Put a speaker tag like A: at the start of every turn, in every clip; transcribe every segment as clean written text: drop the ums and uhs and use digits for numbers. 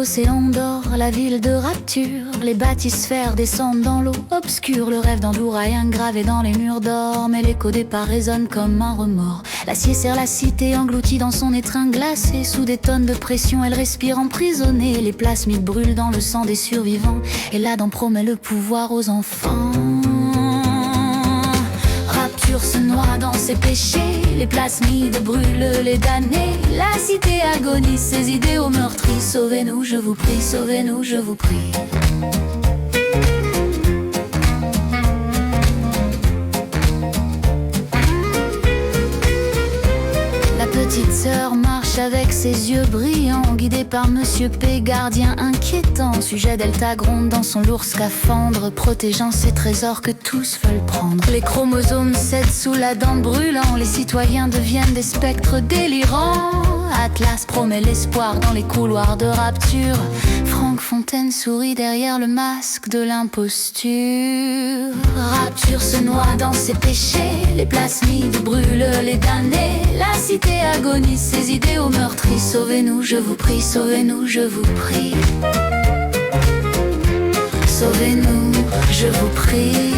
A: l'océan dort, la ville de Rapture. Les bâtisphères descendent dans l'eau obscure. Le rêve d'Andouraïen gravé dans les murs d'or. Mais l'écho des pas résonne comme un remords. L'acier serre la cité engloutie dans son étreint glacé. Sous des tonnes de pression, elle respire emprisonnée. Les plasmides brûlent dans le sang des survivants. Et l'Adam promet le pouvoir aux enfants. Rapture se noie dans ses péchés. Les plasmides brûlent les damnés. La cité agonise, ses idéaux meurtris. Sauvez-nous, je vous prie, sauvez-nous, je vous prie. La petite sœur marche avec ses yeux brillants, guidée par Monsieur P, gardien inquiétant. Sujet Delta gronde dans son lourd scaphandre, protégeant ses trésors que tous veulent prendre. Les chromosomes cèdent sous la dent brûlant. Les citoyens deviennent des spectres délirants. Atlas promet l'espoir dans les couloirs de Rapture. Franck Fontaine sourit derrière le masque de l'imposture. Rapture se noie dans ses péchés. Les plasmides brûlent les damnés. La cité agonise, ses idéaux meurtris. Sauvez-nous, je vous prie, sauvez-nous, je vous prie. Sauvez-nous, je vous prie.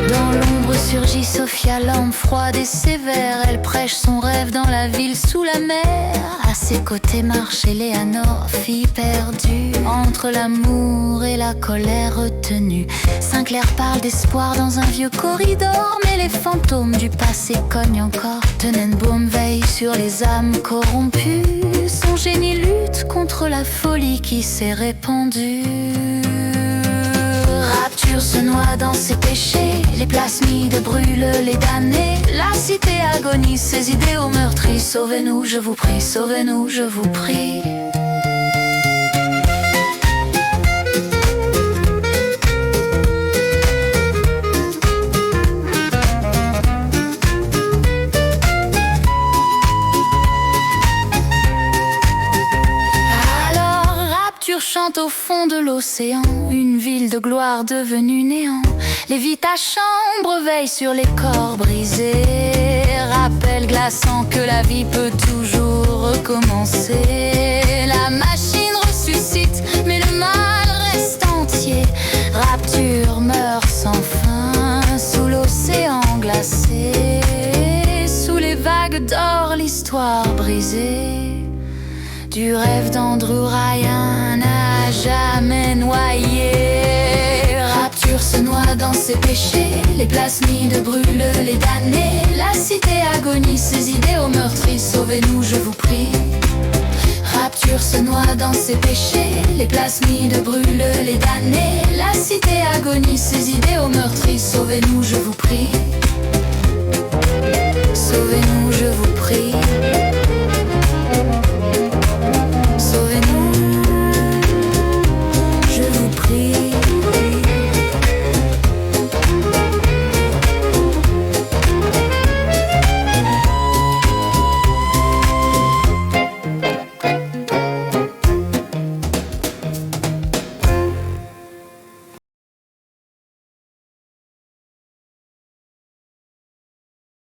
A: Dans l'ombre surgit Sophia, lampe froide et sévère. Elle prêche son rêve dans la ville sous la mer. À ses côtés marche Eleanor, fille perdue entre l'amour et la colère retenue. Saint-Clair parle d'espoir dans un vieux corridor. Mais les fantômes du passé cognent encore. Tenenbaum veille sur les âmes corrompues. Son génie lutte contre la folie qui s'est répandue. Rapture se noie dans ses péchés. Les plasmides brûlent les damnés. La cité agonise, ses idéaux meurtris. Sauvez-nous, je vous prie, sauvez-nous, je vous prie. Chante au fond de l'océan, une ville de gloire devenue néant. Les vitas chambres veillent sur les corps brisés. Rappel glaçant que la vie peut toujours recommencer. La machine ressuscite, mais le mal reste entier. Rapture meurt sans fin, sous l'océan glacé. Sous les vagues d'or, l'histoire brisée. Du rêve d'Andouraïen n'a jamais noyé. Rapture se noie dans ses péchés. Les plasmides brûlent les damnés. La cité agonise, ses idéaux meurtris. Sauvez-nous, je vous prie. Rapture se noie dans ses péchés. Les plasmides brûlent les damnés. La cité agonise, ses idéaux meurtris. Sauvez-nous, je vous prie. Sauvez-nous, je vous prie.